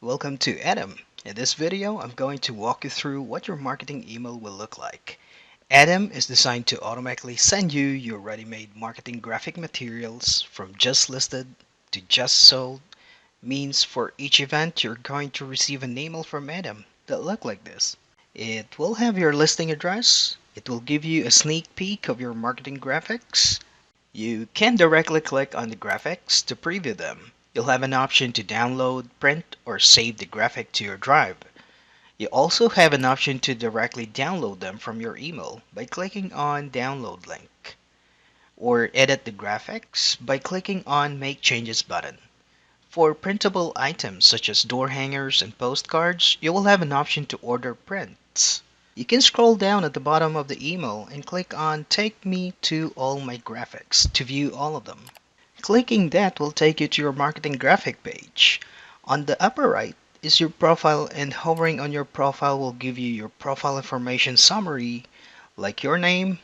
Welcome to Adam. In this video, I'm going to walk you through what your marketing email will look like. Adam is designed to automatically send you your ready-made marketing graphic materials from just listed to just sold. Means for each event, you're going to receive an email from Adam that look like this. It will have your listing address. It will give you a sneak peek of your marketing graphics. You can directly click on the graphics to preview them. You'll have an option to download, print, or save the graphic to your drive. You also have an option to directly download them from your email by clicking on Download link, or edit the graphics by clicking on Make Changes button. For printable items such as door hangers and postcards, you will have an option to order prints. You can scroll down at the bottom of the email and click on Take me to all my graphics to view all of them. Clicking that will take you to your marketing graphic page. On the upper right is your profile, and hovering on your profile will give you your profile information summary like your name,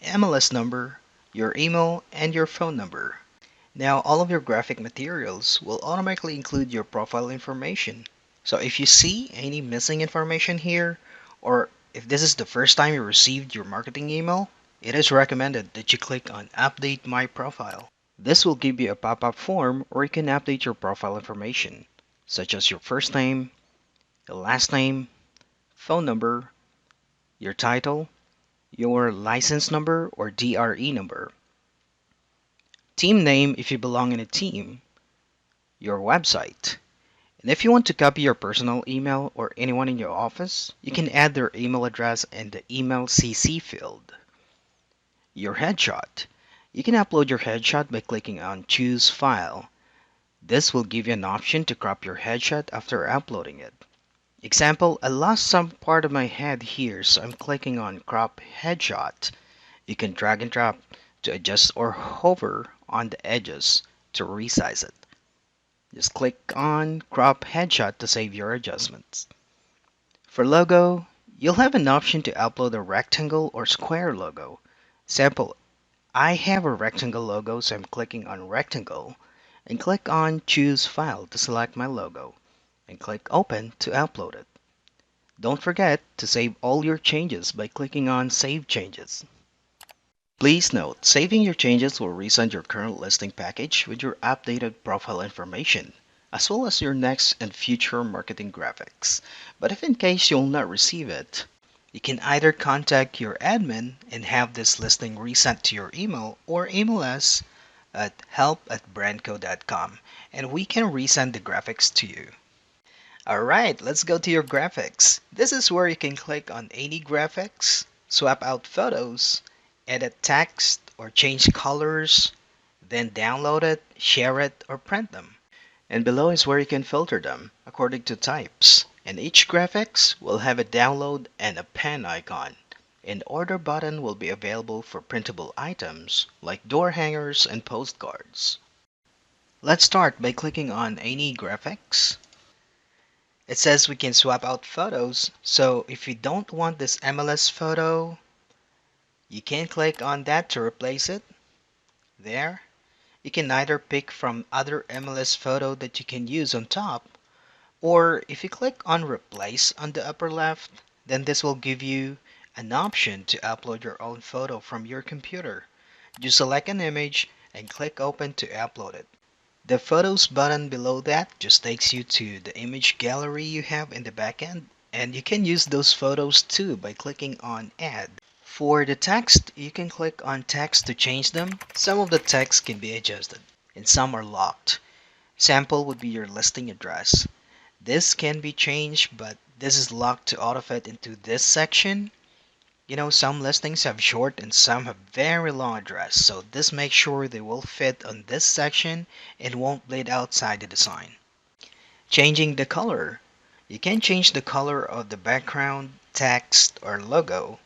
MLS number, your email, and your phone number. Now all of your graphic materials will automatically include your profile information. So if you see any missing information here, or if this is the first time you received your marketing email, it is recommended that you click on Update My Profile. This will give you a pop-up form where you can update your profile information, such as your first name, your last name, phone number, your title, your license number or DRE number, team name if you belong in a team, your website. And if you want to copy your personal email or anyone in your office, you can add their email address in the email CC field. Your headshot. You can upload your headshot by clicking on Choose File. This will give you an option to crop your headshot after uploading it. Example, I lost some part of my head here, so I'm clicking on Crop Headshot. You can drag and drop to adjust or hover on the edges to resize it. Just click on Crop Headshot to save your adjustments. For logo, you'll have an option to upload a rectangle or square logo. Sample, I have a rectangle logo, so I'm clicking on Rectangle and click on Choose File to select my logo and click Open to upload it. Don't forget to save all your changes by clicking on Save Changes. Please note, saving your changes will resend your current listing package with your updated profile information, as well as your next and future marketing graphics. But if in case you'll not receive it, you can either contact your admin and have this listing resent to your email, or email us at help@brandco.com and we can resend the graphics to you. Alright, let's go to your graphics. This is where you can click on any graphics, swap out photos, edit text or change colors, then download it, share it, or print them. And below is where you can filter them according to types. And each graphics will have a download and a pen icon. An order button will be available for printable items like door hangers and postcards. Let's start by clicking on any graphics. It says we can swap out photos, so if you don't want this MLS photo, you can click on that to replace it. There. You can either pick from other MLS photo that you can use on top, or if you click on Replace on the upper left, then this will give you an option to upload your own photo from your computer. Just select an image and click Open to upload it. The Photos button below that just takes you to the image gallery you have in the backend, and you can use those photos too by clicking on Add. For the text, you can click on Text to change them. Some of the text can be adjusted, and some are locked. Sample would be your listing address. This can be changed, but this is locked to autofit into this section. You know, some listings have short and some have very long address, so this makes sure they will fit on this section and won't bleed outside the design. Changing the color. You can change the color of the background, text, or logo.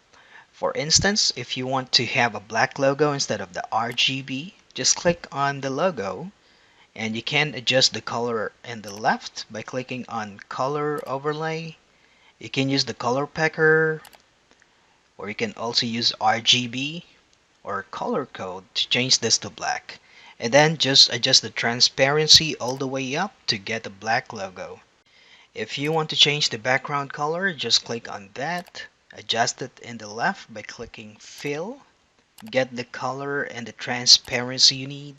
For instance, if you want to have a black logo instead of the RGB, just click on the logo, and you can adjust the color in the left by clicking on Color Overlay. You can use the color picker, or you can also use RGB or color code to change this to black. And then just adjust the transparency all the way up to get a black logo. If you want to change the background color, just click on that. Adjust it in the left by clicking Fill. Get the color and the transparency you need.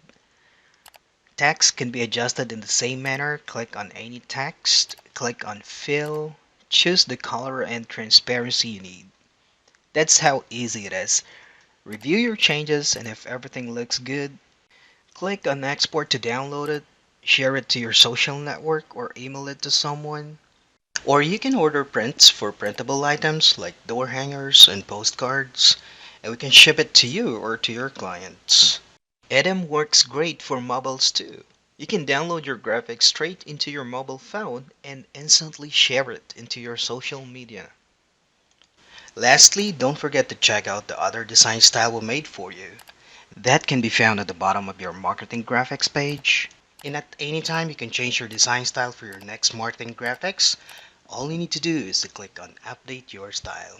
Text can be adjusted in the same manner. Click on any text, click on Fill, choose the color and transparency you need. That's how easy it is. Review your changes, and if everything looks good, click on Export to download it, share it to your social network, or email it to someone. Or you can order prints for printable items like door hangers and postcards, and we can ship it to you or to your clients. Edem works great for mobiles too. You can download your graphics straight into your mobile phone and instantly share it into your social media. Lastly, don't forget to check out the other design style we made for you. That can be found at the bottom of your marketing graphics page. And at any time, you can change your design style for your next marketing graphics. All you need to do is to click on Update Your Style.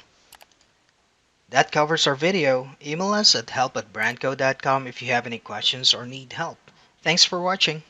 That covers our video. Email us at help@brandco.com if you have any questions or need help. Thanks for watching.